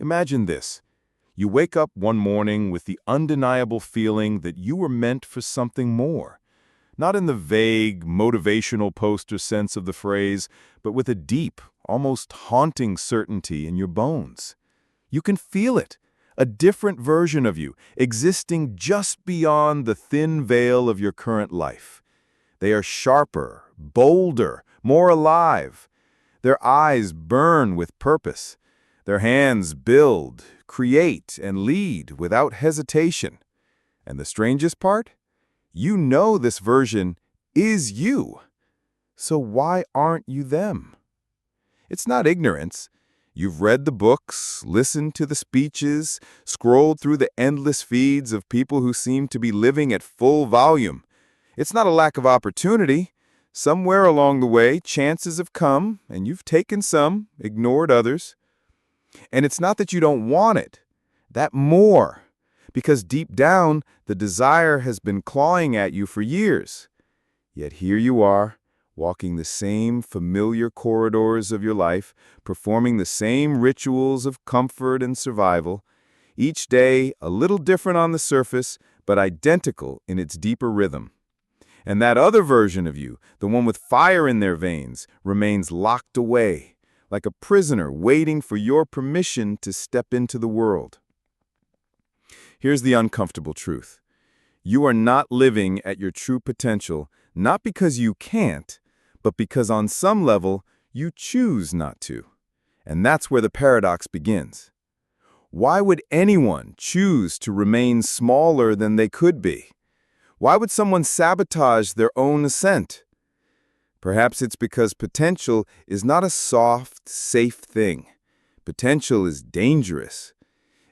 Imagine this. You wake up one morning with the undeniable feeling that you were meant for something more. Not in the vague, motivational poster sense of the phrase, but with a deep, almost haunting certainty in your bones. You can feel it, a different version of you, existing just beyond the thin veil of your current life. They are sharper, bolder, more alive. Their eyes burn with purpose. Their hands build, create, and lead without hesitation. And the strangest part? You know this version is you. So why aren't you them? It's not ignorance. You've read the books, listened to the speeches, scrolled through the endless feeds of people who seem to be living at full volume. It's not a lack of opportunity. Somewhere along the way, chances have come, and you've taken some, ignored others. And it's not that you don't want it, that more. Because deep down, the desire has been clawing at you for years. Yet here you are, walking the same familiar corridors of your life, performing the same rituals of comfort and survival, each day a little different on the surface, but identical in its deeper rhythm. And that other version of you, the one with fire in their veins, remains locked away, like a prisoner waiting for your permission to step into the world. Here's the uncomfortable truth. You are not living at your true potential, not because you can't, but because on some level you choose not to. And that's where the paradox begins. Why would anyone choose to remain smaller than they could be? Why would someone sabotage their own ascent? Perhaps it's because potential is not a soft, safe thing. Potential is dangerous.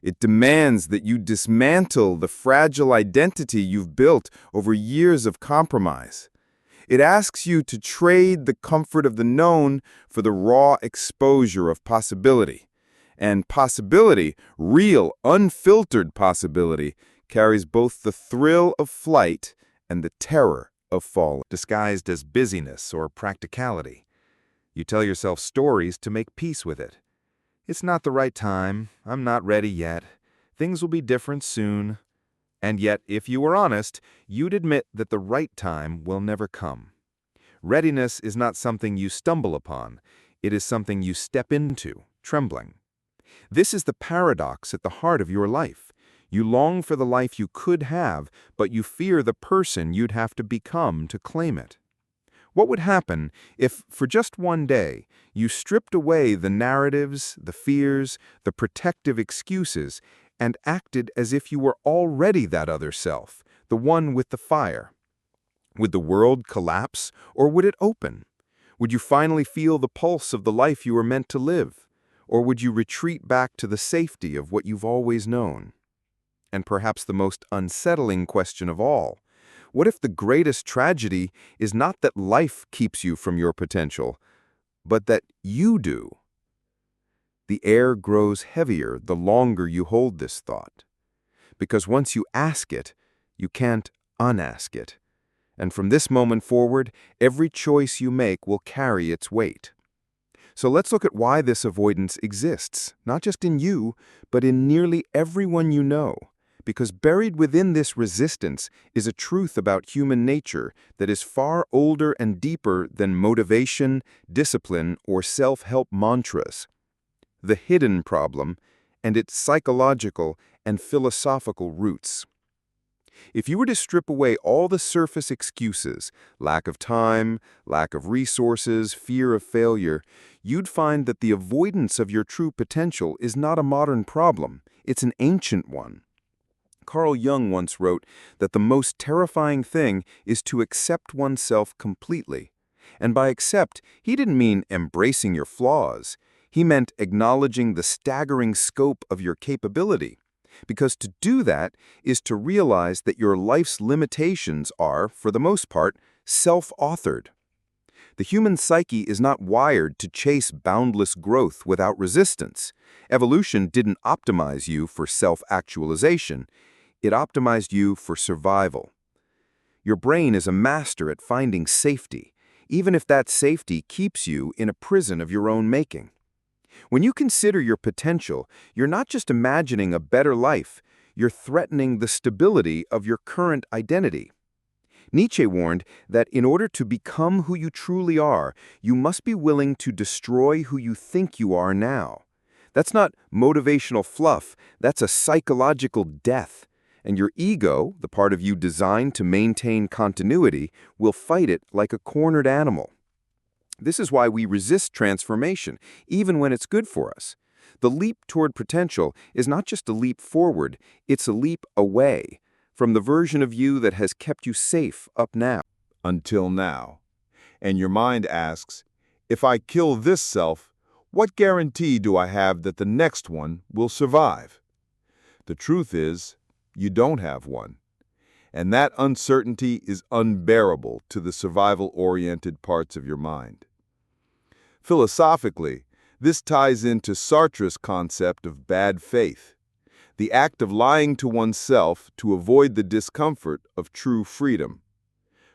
It demands that you dismantle the fragile identity you've built over years of compromise. It asks you to trade the comfort of the known for the raw exposure of possibility. And possibility, real, unfiltered possibility, carries both the thrill of flight and the terror of falling. Disguised as busyness or practicality. You tell yourself stories to make peace with it. It's not the right time. I'm not ready yet. Things will be different soon. And yet, if you were honest, you'd admit that the right time will never come. Readiness is not something you stumble upon. It is something you step into, trembling. This is the paradox at the heart of your life. You long for the life you could have, but you fear the person you'd have to become to claim it. What would happen if, for just one day, you stripped away the narratives, the fears, the protective excuses, and acted as if you were already that other self, the one with the fire? Would the world collapse, or would it open? Would you finally feel the pulse of the life you were meant to live? Or would you retreat back to the safety of what you've always known? And perhaps the most unsettling question of all, what if the greatest tragedy is not that life keeps you from your potential, but that you do? The air grows heavier the longer you hold this thought. Because once you ask it, you can't unask it. And from this moment forward, every choice you make will carry its weight. So let's look at why this avoidance exists, not just in you, but in nearly everyone you know. Because buried within this resistance is a truth about human nature that is far older and deeper than motivation, discipline, or self-help mantras. The hidden problem and its psychological and philosophical roots. If you were to strip away all the surface excuses, lack of time, lack of resources, fear of failure, you'd find that the avoidance of your true potential is not a modern problem, it's an ancient one. Carl Jung once wrote that the most terrifying thing is to accept oneself completely. And by accept, he didn't mean embracing your flaws. He meant acknowledging the staggering scope of your capability. Because to do that is to realize that your life's limitations are, for the most part, self-authored. The human psyche is not wired to chase boundless growth without resistance. Evolution didn't optimize you for self-actualization. It optimized you for survival. Your brain is a master at finding safety, even if that safety keeps you in a prison of your own making. When you consider your potential, you're not just imagining a better life, you're threatening the stability of your current identity. Nietzsche warned that in order to become who you truly are, you must be willing to destroy who you think you are now. That's not motivational fluff, that's a psychological death. And your ego, the part of you designed to maintain continuity, will fight it like a cornered animal. This is why we resist transformation, even when it's good for us. The leap toward potential is not just a leap forward, it's a leap away from the version of you that has kept you safe up now. Until now. And your mind asks, if I kill this self, what guarantee do I have that the next one will survive? The truth is, you don't have one. And that uncertainty is unbearable to the survival-oriented parts of your mind. Philosophically, this ties into Sartre's concept of bad faith, the act of lying to oneself to avoid the discomfort of true freedom.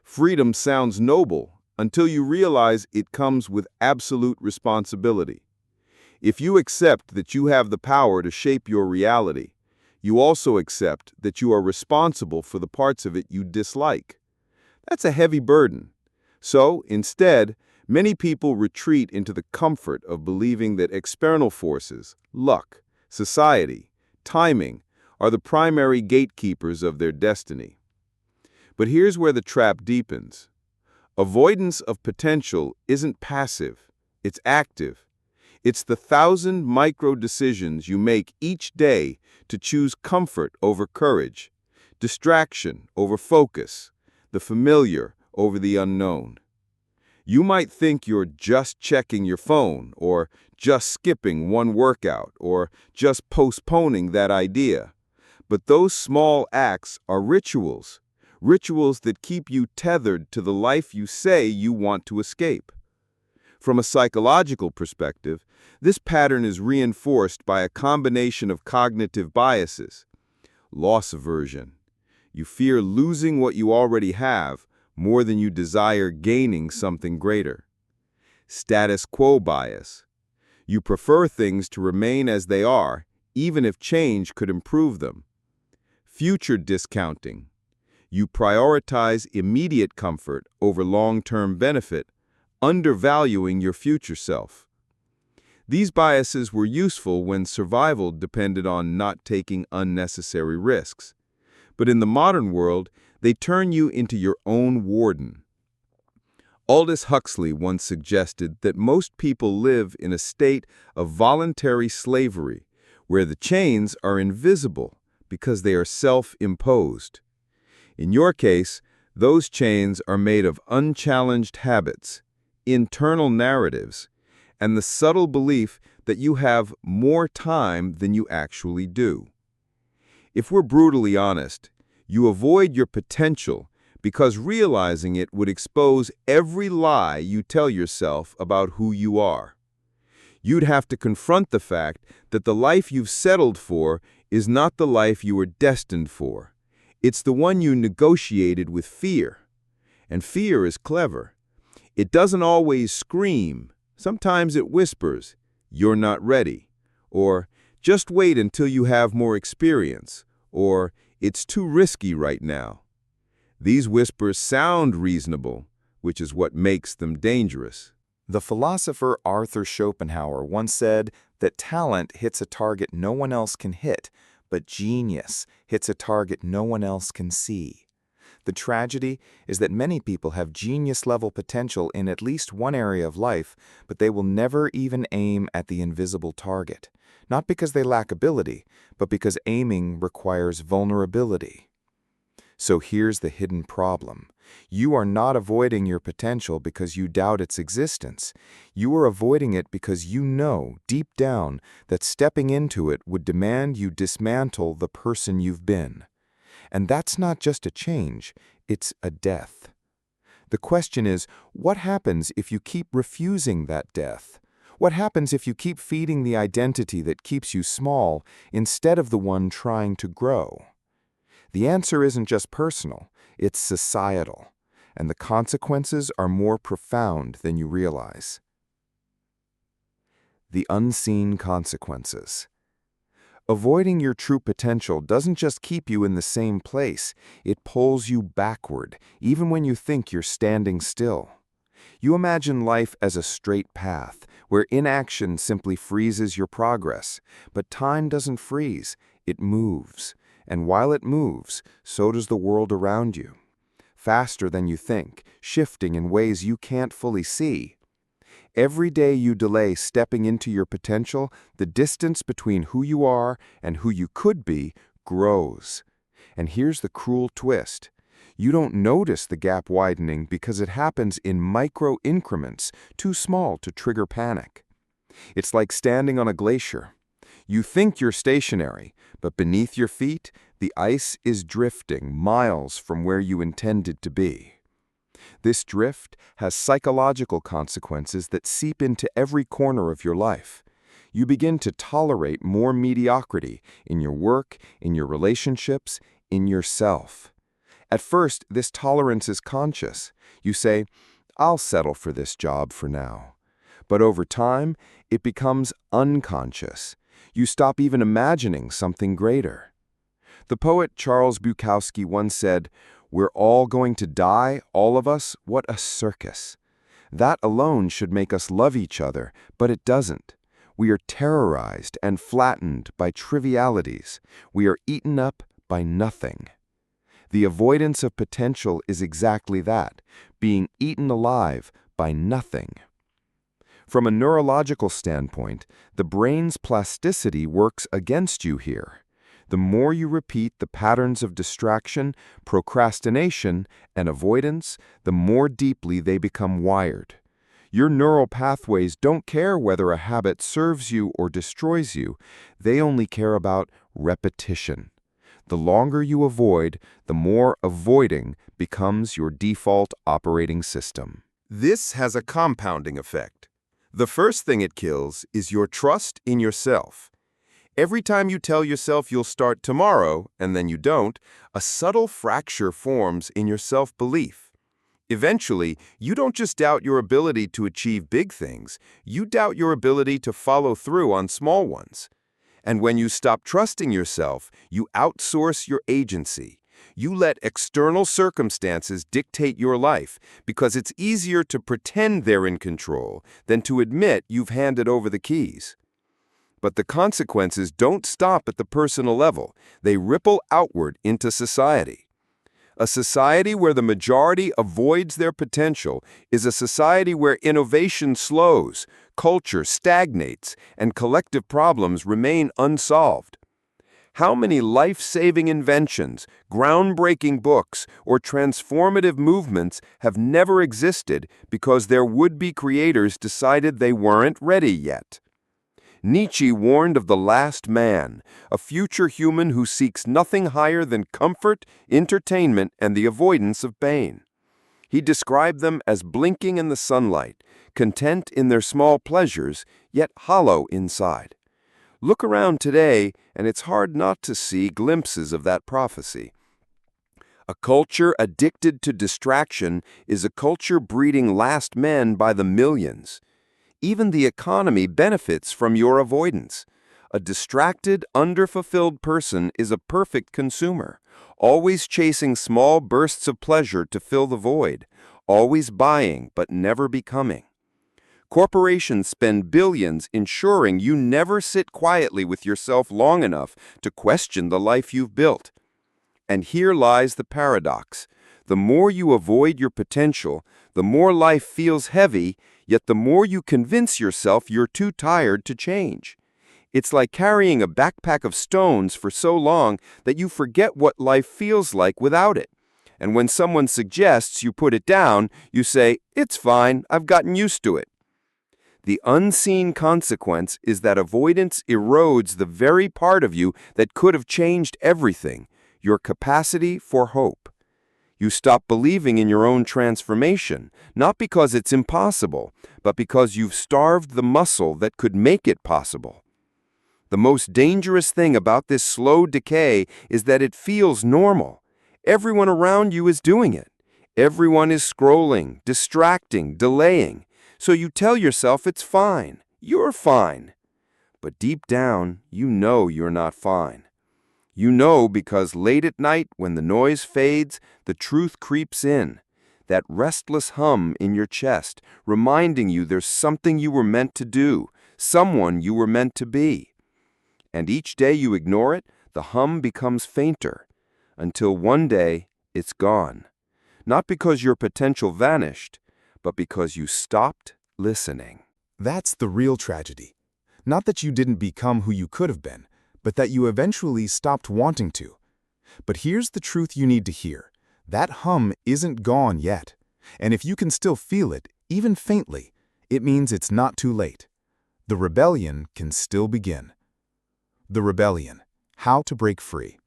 Freedom sounds noble until you realize it comes with absolute responsibility. If you accept that you have the power to shape your reality, you also accept that you are responsible for the parts of it you dislike. That's a heavy burden. So, instead, many people retreat into the comfort of believing that external forces, luck, society, timing, are the primary gatekeepers of their destiny. But here's where the trap deepens. Avoidance of potential isn't passive, it's active. It's the 1,000 micro-decisions you make each day to choose comfort over courage, distraction over focus, the familiar over the unknown. You might think you're just checking your phone, or just skipping one workout, or just postponing that idea. But those small acts are rituals, rituals that keep you tethered to the life you say you want to escape. From a psychological perspective, this pattern is reinforced by a combination of cognitive biases. Loss aversion. You fear losing what you already have more than you desire gaining something greater. Status quo bias. You prefer things to remain as they are, even if change could improve them. Future discounting. You prioritize immediate comfort over long-term benefit, undervaluing your future self. These biases were useful when survival depended on not taking unnecessary risks. But in the modern world, they turn you into your own warden. Aldous Huxley once suggested that most people live in a state of voluntary slavery, where the chains are invisible because they are self-imposed. In your case, those chains are made of unchallenged habits, internal narratives, and the subtle belief that you have more time than you actually do. If we're brutally honest, you avoid your potential because realizing it would expose every lie you tell yourself about who you are. You'd have to confront the fact that the life you've settled for is not the life you were destined for. It's the one you negotiated with fear. And fear is clever. It doesn't always scream. Sometimes it whispers, "You're not ready," or "Just wait until you have more experience," or "It's too risky right now." These whispers sound reasonable, which is what makes them dangerous. The philosopher Arthur Schopenhauer once said that talent hits a target no one else can hit, but genius hits a target no one else can see. The tragedy is that many people have genius-level potential in at least one area of life, but they will never even aim at the invisible target. Not because they lack ability, but because aiming requires vulnerability. So here's the hidden problem. You are not avoiding your potential because you doubt its existence. You are avoiding it because you know, deep down, that stepping into it would demand you dismantle the person you've been. And that's not just a change, it's a death. The question is, what happens if you keep refusing that death? What happens if you keep feeding the identity that keeps you small instead of the one trying to grow? The answer isn't just personal, it's societal, and the consequences are more profound than you realize. The unseen consequences. Avoiding your true potential doesn't just keep you in the same place, it pulls you backward, even when you think you're standing still. You imagine life as a straight path, where inaction simply freezes your progress. But time doesn't freeze, it moves. And while it moves, so does the world around you. Faster than you think, shifting in ways you can't fully see. Every day you delay stepping into your potential, the distance between who you are and who you could be grows. And here's the cruel twist. You don't notice the gap widening because it happens in micro increments, too small to trigger panic. It's like standing on a glacier. You think you're stationary, but beneath your feet, the ice is drifting miles from where you intended to be. This drift has psychological consequences that seep into every corner of your life. You begin to tolerate more mediocrity in your work, in your relationships, in yourself. At first, this tolerance is conscious. You say, "I'll settle for this job for now." But over time, it becomes unconscious. You stop even imagining something greater. The poet Charles Bukowski once said, "We're all going to die, all of us. What a circus." That alone should make us love each other, but it doesn't. We are terrorized and flattened by trivialities. We are eaten up by nothing. The avoidance of potential is exactly that, being eaten alive by nothing. From a neurological standpoint, the brain's plasticity works against you here. The more you repeat the patterns of distraction, procrastination, and avoidance, the more deeply they become wired. Your neural pathways don't care whether a habit serves you or destroys you. They only care about repetition. The longer you avoid, the more avoiding becomes your default operating system. This has a compounding effect. The first thing it kills is your trust in yourself. Every time you tell yourself you'll start tomorrow, and then you don't, a subtle fracture forms in your self-belief. Eventually, you don't just doubt your ability to achieve big things, you doubt your ability to follow through on small ones. And when you stop trusting yourself, you outsource your agency. You let external circumstances dictate your life because it's easier to pretend they're in control than to admit you've handed over the keys. But the consequences don't stop at the personal level. They ripple outward into society. A society where the majority avoids their potential is a society where innovation slows, culture stagnates, and collective problems remain unsolved. How many life-saving inventions, groundbreaking books, or transformative movements have never existed because their would-be creators decided they weren't ready yet? Nietzsche warned of the last man, a future human who seeks nothing higher than comfort, entertainment, and the avoidance of pain. He described them as blinking in the sunlight, content in their small pleasures, yet hollow inside. Look around today, and it's hard not to see glimpses of that prophecy. A culture addicted to distraction is a culture breeding last men by the millions. Even the economy benefits from your avoidance. A distracted, underfulfilled person is a perfect consumer, always chasing small bursts of pleasure to fill the void, always buying but never becoming. Corporations spend billions ensuring you never sit quietly with yourself long enough to question the life you've built. And here lies the paradox. The more you avoid your potential, the more life feels heavy, yet the more you convince yourself you're too tired to change. It's like carrying a backpack of stones for so long that you forget what life feels like without it. And when someone suggests you put it down, you say, "It's fine, I've gotten used to it." The unseen consequence is that avoidance erodes the very part of you that could have changed everything, your capacity for hope. You stop believing in your own transformation, not because it's impossible, but because you've starved the muscle that could make it possible. The most dangerous thing about this slow decay is that it feels normal. Everyone around you is doing it. Everyone is scrolling, distracting, delaying. So you tell yourself it's fine. you're fine. But deep down, you know you're not fine. You know because late at night, when the noise fades, the truth creeps in. That restless hum in your chest, reminding you there's something you were meant to do, someone you were meant to be. And each day you ignore it, the hum becomes fainter, until one day it's gone. Not because your potential vanished, but because you stopped listening. That's the real tragedy. Not that you didn't become who you could have been, but that you eventually stopped wanting to. But here's the truth you need to hear. That hum isn't gone yet. And if you can still feel it, even faintly, it means it's not too late. The rebellion can still begin. The rebellion. How to break free.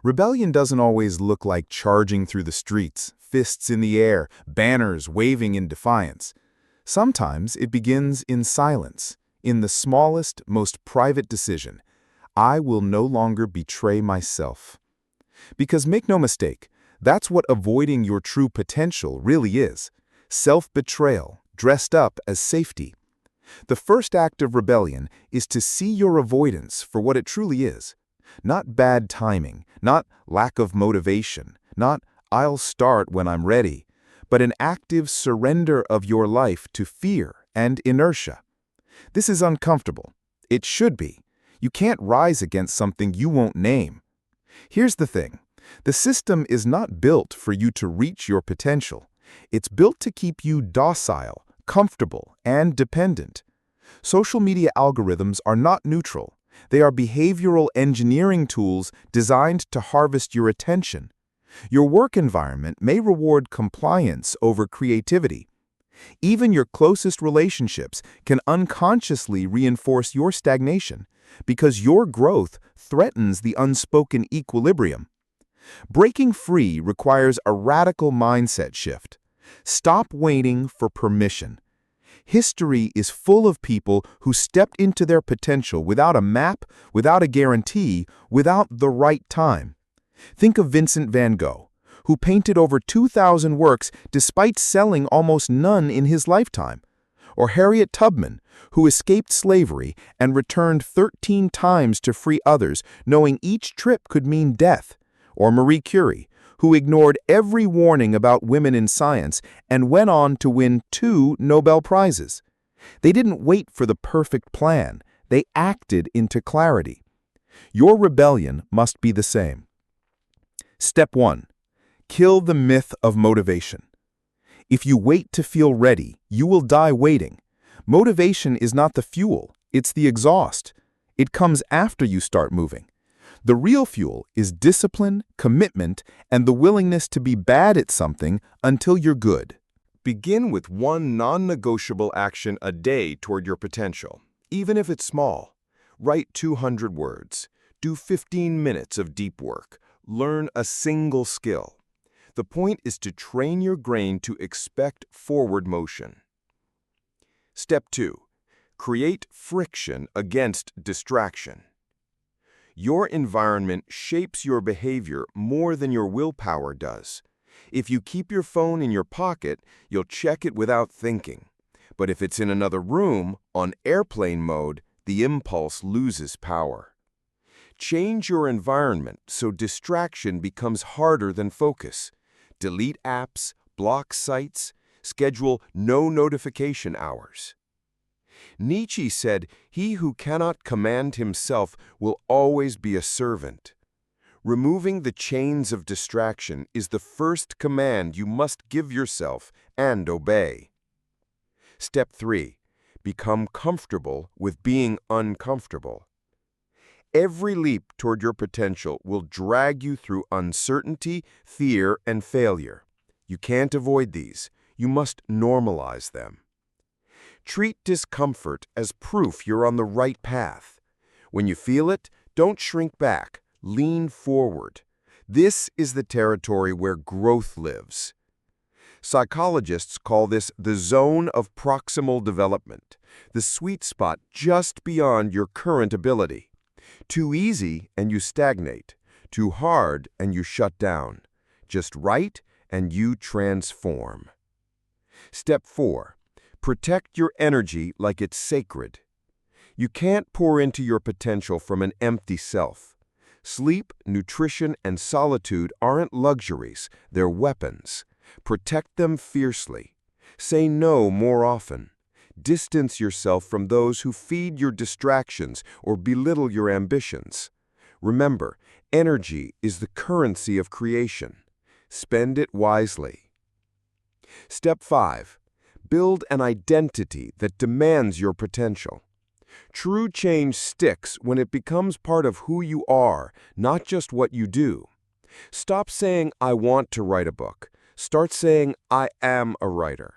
Rebellion doesn't always look like charging through the streets, fists in the air, banners waving in defiance. Sometimes it begins in silence, in the smallest, most private decision. I will no longer betray myself. Because make no mistake, that's what avoiding your true potential really is. Self-betrayal, dressed up as safety. The first act of rebellion is to see your avoidance for what it truly is. Not bad timing, not lack of motivation, not I'll start when I'm ready, but an active surrender of your life to fear and inertia. This is uncomfortable. It should be. You can't rise against something you won't name. Here's the thing. The system is not built for you to reach your potential. It's built to keep you docile, comfortable, and dependent. Social media algorithms are not neutral. They are behavioral engineering tools designed to harvest your attention. Your work environment may reward compliance over creativity. Even your closest relationships can unconsciously reinforce your stagnation because your growth threatens the unspoken equilibrium. Breaking free requires a radical mindset shift. Stop waiting for permission. History is full of people who stepped into their potential without a map, without a guarantee, without the right time. Think of Vincent van Gogh, who painted over 2,000 works despite selling almost none in his lifetime. Or Harriet Tubman, who escaped slavery and returned 13 times to free others, knowing each trip could mean death. Or Marie Curie, who ignored every warning about women in science and went on to win 2 Nobel Prizes. They didn't wait for the perfect plan. They acted into clarity. Your rebellion must be the same. Step 1. Kill the myth of motivation. If you wait to feel ready, you will die waiting. Motivation is not the fuel, it's the exhaust. It comes after you start moving. The real fuel is discipline, commitment, and the willingness to be bad at something until you're good. Begin with one non-negotiable action a day toward your potential, even if it's small. Write 200 words. Do 15 minutes of deep work. Learn a single skill. The point is to train your brain to expect forward motion. Step 2. Create friction against distraction. Your environment shapes your behavior more than your willpower does. If you keep your phone in your pocket, you'll check it without thinking. But if it's in another room, on airplane mode, the impulse loses power. Change your environment so distraction becomes harder than focus. Delete apps, block sites, schedule no notification hours. Nietzsche said, "He who cannot command himself will always be a servant." Removing the chains of distraction is the first command you must give yourself and obey. Step 3. Become comfortable with being uncomfortable. Every leap toward your potential will drag you through uncertainty, fear, and failure. You can't avoid these. You must normalize them. Treat discomfort as proof you're on the right path. When you feel it, don't shrink back. Lean forward. This is the territory where growth lives. Psychologists call this the zone of proximal development, the sweet spot just beyond your current ability. Too easy and you stagnate. Too hard and you shut down. Just right and you transform. Step 4. Protect your energy like it's sacred. You can't pour into your potential from an empty self. Sleep, nutrition, and solitude aren't luxuries, they're weapons. Protect them fiercely. Say no more often. Distance yourself from those who feed your distractions or belittle your ambitions. Remember, energy is the currency of creation. Spend it wisely. Step 5. Build an identity that demands your potential. True change sticks when it becomes part of who you are, not just what you do. Stop saying, "I want to write a book." Start saying, "I am a writer."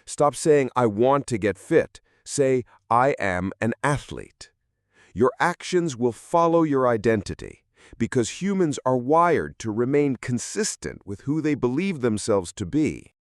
Stop saying, "I want to get fit." Say, "I am an athlete." Your actions will follow your identity, because humans are wired to remain consistent with who they believe themselves to be.